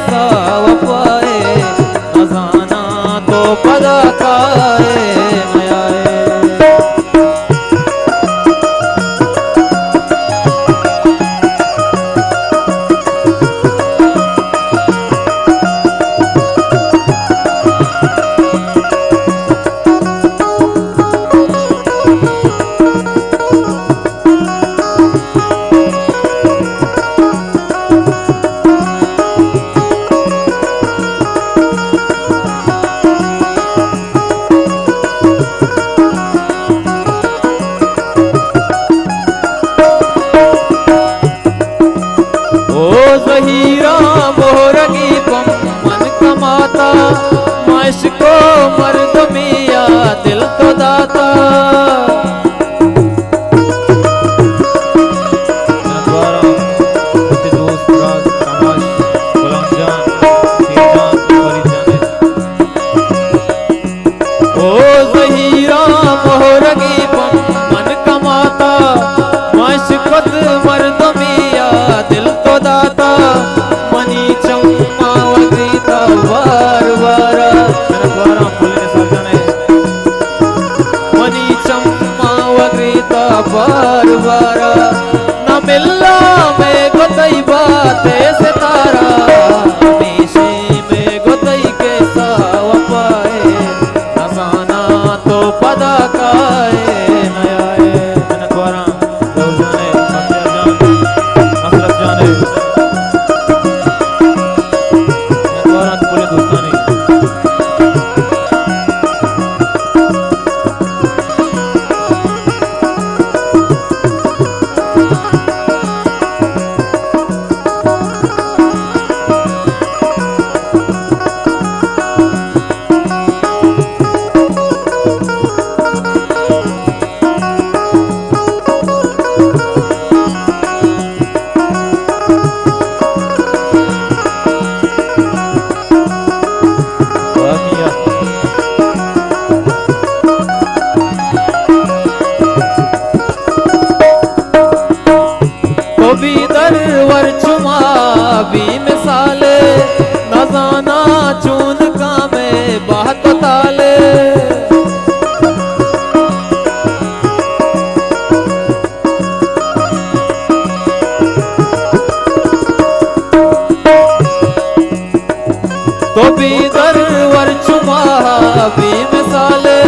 साव पाए नजाना तो पदा काए नयाए। हीरा मोहरगी पम मन कमाता माश को मर्द मिया दिल तो दाता। ओ हीरा मोहरगी पम मन कमाता माश खुद मर्द मिया दिल तो दाता। मनी चम्मा वजीता बार बार मनी चम्मा वजीता बार बार न मिलना में गोतई बाते सितारा हमेशे में गोतई के साव पाए नजाना तो पदा काए नयाए। दरवर चुमा भी मिसाले नजाना चून का में बात ताले। तो भी दरवर चुमा भी मिसाले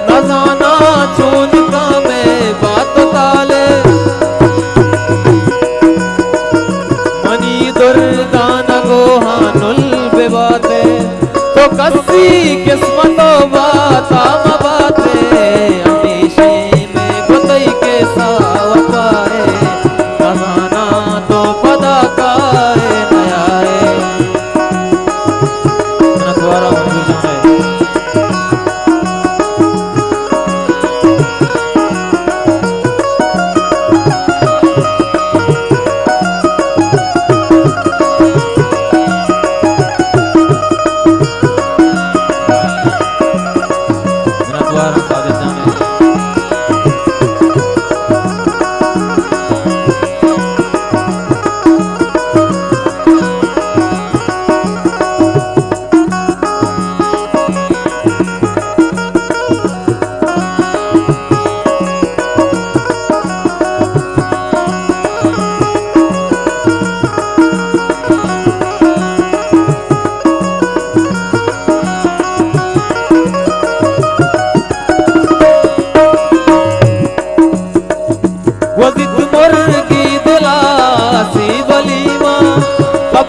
नजाना चून का में बात ताले। दुर्दान गोहानुल बेबाते तो कसी किस्मतों बाता मबाते हमेशे में गोतई के साव पाए नजाना तो पदा काए नयाए। द्वारा मंजूर जाए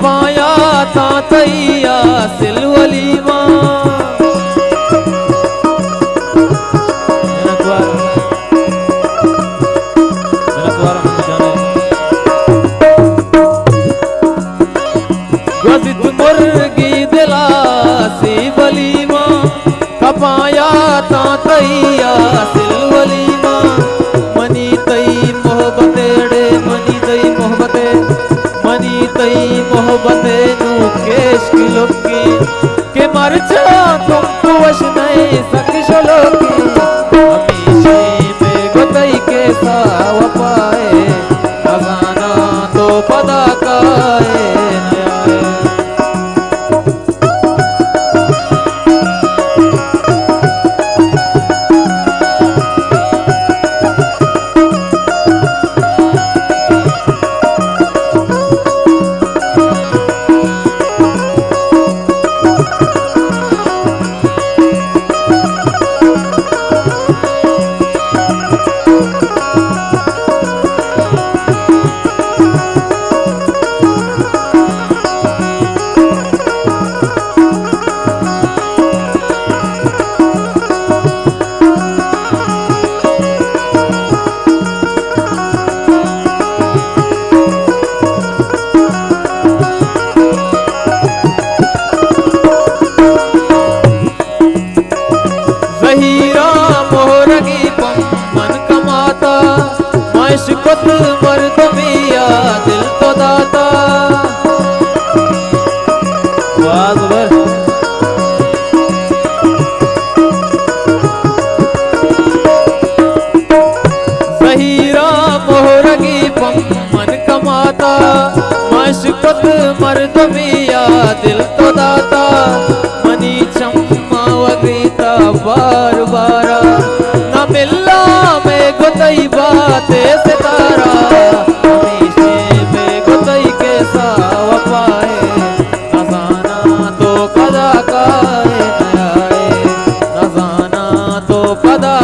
पाया तातैया सिलवलीमा गजित मुर्गी दिला सी बलीमा कपाया तातैया सिलवलीमा। मनी तई मोहब्बतेड़े मनी तई मोहब्बते मनी तई मोहब्बते नू केश की लुकी के मर जा तुमको वश नहीं सकशो लोकी हमेशे में गोतई के साव पाए नजाना तो पदा काए नयाए। पदा